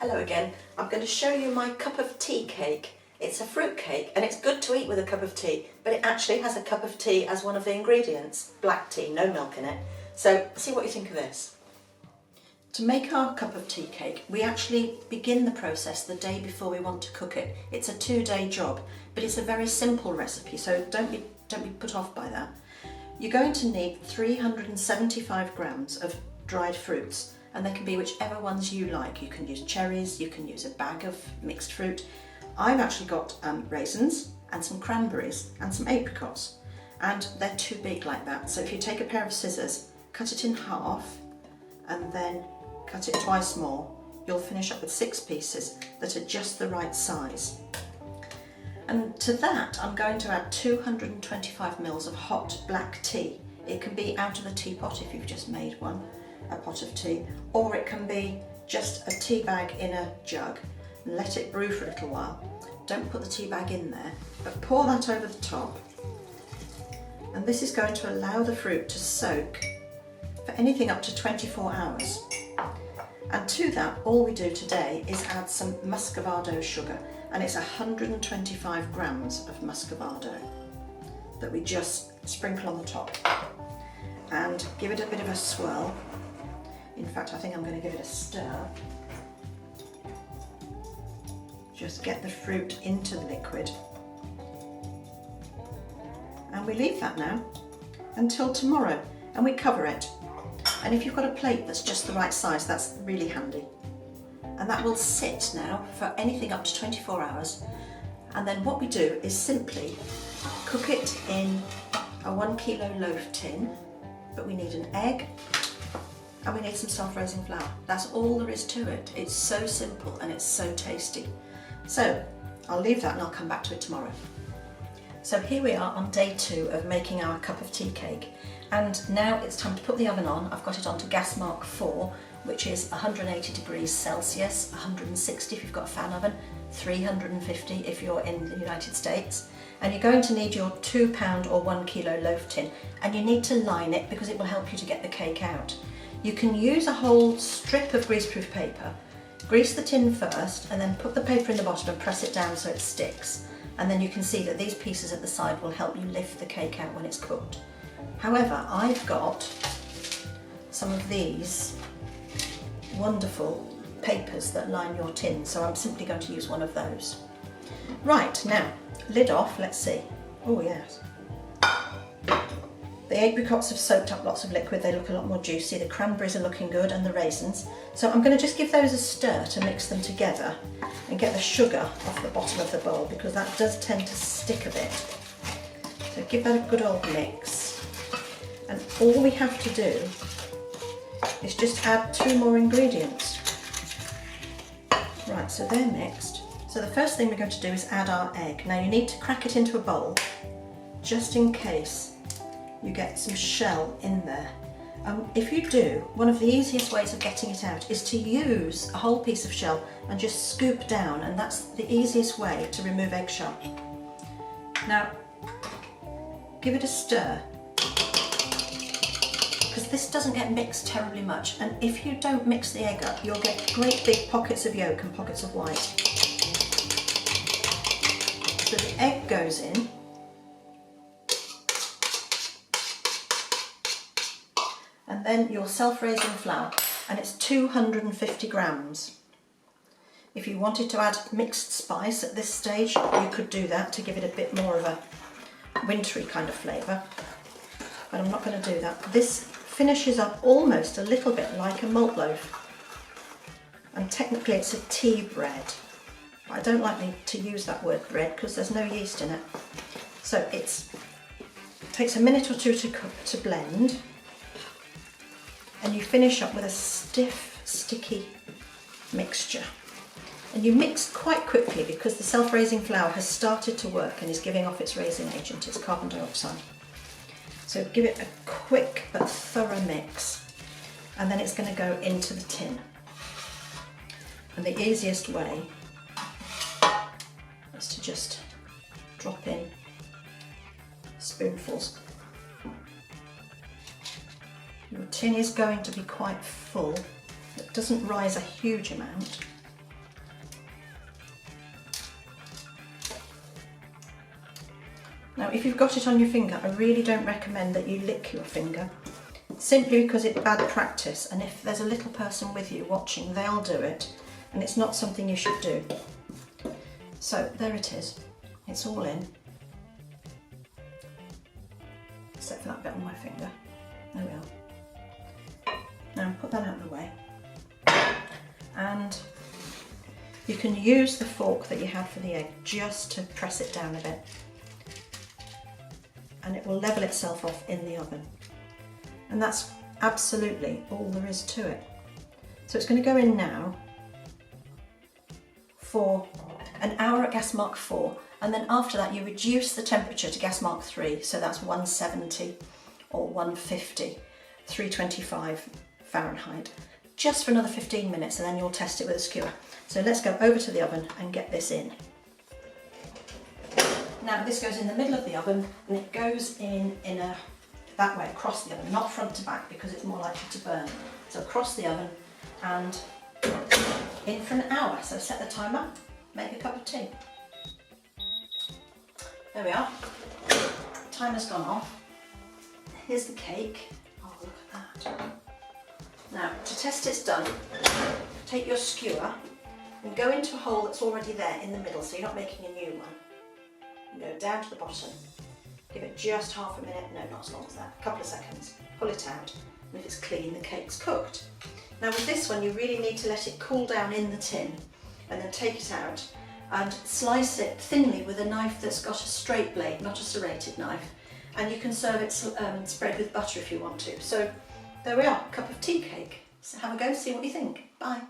Hello again. I'm going to show you my cup of tea cake. It's a fruit cake and it's good to eat with a cup of tea, but it actually has a cup of tea as one of the ingredients. Black tea, no milk in it. So see what you think of this. To make our cup of tea cake, we actually begin the process the day before we want to cook it. It's a 2-day job, but it's a very simple recipe, so don't be put off by that. You're going to need 375 grams of dried fruits, and they can be whichever ones you like. You can use cherries, you can use a bag of mixed fruit. I've actually got raisins and some cranberries and some apricots, and they're too big like that. So if you take a pair of scissors, cut it in half, and then cut it twice more, you'll finish up with 6 pieces that are just the right size. And to that, I'm going to add 225 ml of hot black tea. It can be out of the teapot if you've just made one, a pot of tea, or it can be just a tea bag in a jug and let it brew for a little while. Don't put the tea bag in there, but pour that over the top. And this is going to allow the fruit to soak for anything up to 24 hours. And to that, all we do today is add some Muscovado sugar, and it's 125 grams of Muscovado that we just sprinkle on the top and give it a bit of a swirl. In fact, I think I'm going to give it a stir. Just get the fruit into the liquid. And we leave that now until tomorrow, and we cover it. And if you've got a plate that's just the right size, that's really handy. And that will sit now for anything up to 24 hours. And then what we do is simply cook it in a 1 kilo loaf tin, but we need an egg and we need some self-raising flour. That's all there is to it. It's so simple and it's so tasty. So I'll leave that and I'll come back to it tomorrow. So here we are on day 2 of making our cup of tea cake. And now it's time to put the oven on. I've got it on to gas mark 4, which is 180 degrees Celsius, 160 if you've got a fan oven, 350 if you're in the United States. And you're going to need your 2 pound or 1 kilo loaf tin, and you need to line it because it will help you to get the cake out. You can use a whole strip of greaseproof paper. Grease the tin first and then put the paper in the bottom and press it down so it sticks. And then you can see that these pieces at the side will help you lift the cake out when it's cooked. However, I've got some of these wonderful papers that line your tin, so I'm simply going to use one of those. Right, now, lid off, let's see. Oh yes. The apricots have soaked up lots of liquid, they look a lot more juicy, the cranberries are looking good and the raisins. So I'm going to just give those a stir to mix them together and get the sugar off the bottom of the bowl because that does tend to stick a bit. So give that a good old mix. And all we have to do is just add 2 more ingredients. Right, so they're mixed. So the first thing we're going to do is add our egg. Now you need to crack it into a bowl just in case you get some shell in there. If you do, one of the easiest ways of getting it out is to use a whole piece of shell and just scoop down, and that's the easiest way to remove eggshell. Now, give it a stir, because this doesn't get mixed terribly much, and if you don't mix the egg up, you'll get great big pockets of yolk and pockets of white. So the egg goes in, and then your self-raising flour, and it's 250 grams. If you wanted to add mixed spice at this stage, you could do that to give it a bit more of a wintry kind of flavour, but I'm not going to do that. This finishes up almost a little bit like a malt loaf, and technically it's a tea bread. I don't like to use that word bread because there's no yeast in it. So it takes a minute or 2 to cook, to blend, and you finish up with a stiff, sticky mixture. And you mix quite quickly because the self-raising flour has started to work and is giving off its raising agent, its carbon dioxide. So give it a quick but thorough mix, and then it's going to go into the tin. And the easiest way is to just drop in spoonfuls. Your tin is going to be quite full. It doesn't rise a huge amount. Now if you've got it on your finger, I really don't recommend that you lick your finger, simply because it's bad practice, and if there's a little person with you watching, they'll do it, and it's not something you should do. So there it is, it's all in, except for that bit on my finger. There we are. Now put that out of the way, and you can use the fork that you had for the egg just to press it down a bit, and it will level itself off in the oven. And that's absolutely all there is to it. So it's going to go in now for an hour at gas mark 4, and then after that you reduce the temperature to gas mark 3, so that's 170 or 150, 325 Fahrenheit, just for another 15 minutes, and then you'll test it with a skewer. So let's go over to the oven and get this in. Now this goes in the middle of the oven, and it goes in that way across the oven, not front to back because it's more likely to burn. So across the oven and in for an hour. So set the timer, make a cup of tea. There we are, timer's gone off. Here's the cake. Oh, look at that. Now to test it's done, take your skewer and go into a hole that's already there in the middle, so you're not making a new one. And go down to the bottom, give it just half a minute, no, not as long as that, a couple of seconds, pull it out, and if it's clean, the cake's cooked. Now with this one, you really need to let it cool down in the tin, and then take it out and slice it thinly with a knife that's got a straight blade, not a serrated knife, and you can serve it spread with butter if you want to. So there we are, cup of tea cake. So have a go, see what you think. Bye.